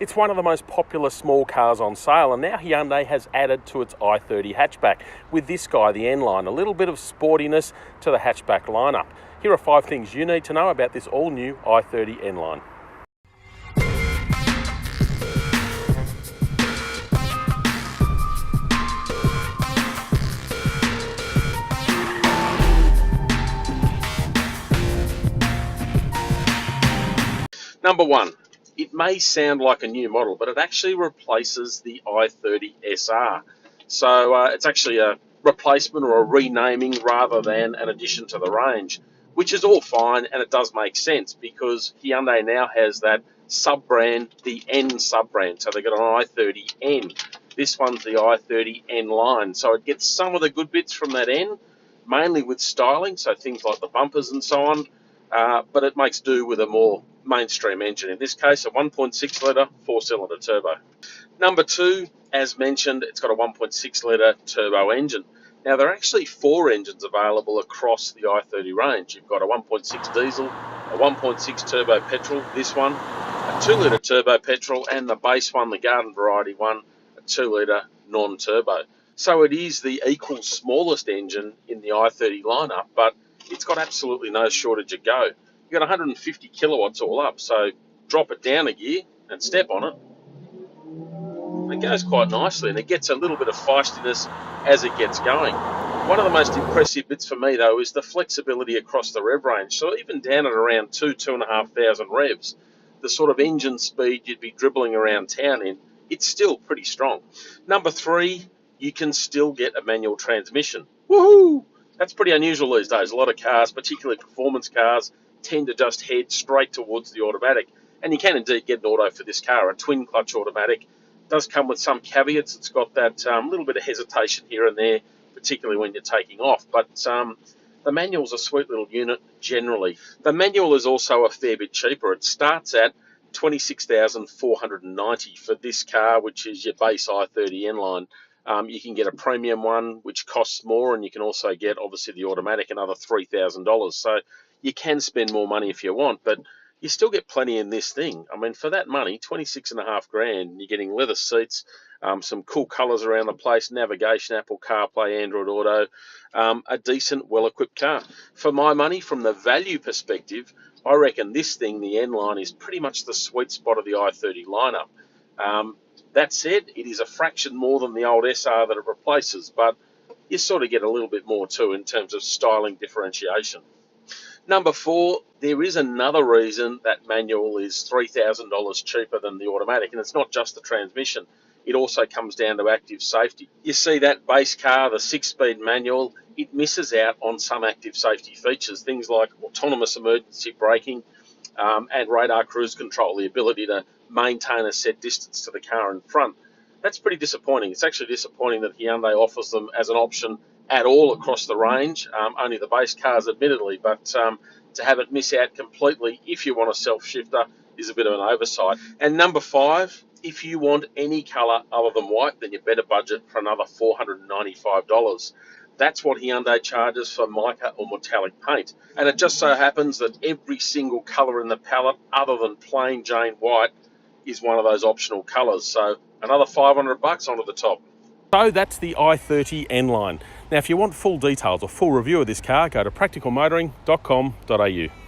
It's one of the most popular small cars on sale, and now Hyundai has added to its i30 hatchback with this guy, the N-Line, a little bit of sportiness to the hatchback lineup. Here are 5 things you need to know about this all-new i30 N-Line. Number 1, it may sound like a new model, but it actually replaces the i30 SR. So it's actually a replacement or a renaming rather than an addition to the range, which is all fine, and it does make sense because Hyundai now has that sub-brand, the N sub-brand. So they've got an i30N. This one's the i30 N-Line. So it gets some of the good bits from that N, mainly with styling, so things like the bumpers and so on, but it makes do with a more mainstream engine, in this case a 1.6 litre 4-cylinder turbo. Number 2, as mentioned, it's got a 1.6 litre turbo engine. Now there are actually 4 engines available across the i30 range. You've got a 1.6 diesel, a 1.6 turbo petrol, this one, a 2 litre turbo petrol, and the base one, the garden variety one, a 2 litre non-turbo. So it is the equal smallest engine in the i30 lineup, but it's got absolutely no shortage of go. You've got 150 kilowatts all up, so drop it down a gear and step on it. It goes quite nicely, and it gets a little bit of feistiness as it gets going. One of the most impressive bits for me, though, is the flexibility across the rev range. So even down at around 2,500 revs, the sort of engine speed you'd be dribbling around town in, it's still pretty strong. Number 3, you can still get a manual transmission. Woohoo! That's pretty unusual these days. A lot of cars, particularly performance cars, tend to just head straight towards the automatic. And you can indeed get an auto for this car, a twin clutch automatic. It does come with some caveats. It's got that little bit of hesitation here and there, particularly when you're taking off. But the manual's a sweet little unit generally. The manual is also a fair bit cheaper. It starts at $26,490 for this car, which is your base i30 N-Line. You can get a premium one, which costs more, and you can also get, obviously, the automatic, another $3,000. So you can spend more money if you want, but you still get plenty in this thing. I mean, for that money, 26.5 grand, you're getting leather seats, some cool colours around the place, navigation, Apple CarPlay, Android Auto, a decent, well-equipped car. For my money, from the value perspective, I reckon this thing, the N-Line, is pretty much the sweet spot of the i30 lineup. That said, it is a fraction more than the old SR that it replaces, but you sort of get a little bit more too in terms of styling differentiation. Number 4, there is another reason that manual is $3,000 cheaper than the automatic, and it's not just the transmission. It also comes down to active safety. You see that base car, the 6-speed manual, it misses out on some active safety features, things like autonomous emergency braking and radar cruise control, the ability to maintain a set distance to the car in front. That's pretty disappointing. It's actually disappointing that Hyundai offers them as an option at all across the range, only the base cars admittedly, but to have it miss out completely if you want a self-shifter is a bit of an oversight. And number 5, if you want any colour other than white, then you better budget for another $495. That's what Hyundai charges for mica or metallic paint. And it just so happens that every single colour in the palette other than plain Jane white is one of those optional colours. So another $500 onto the top. So that's the i30 N-Line. Now if you want full details or full review of this car, go to practicalmotoring.com.au.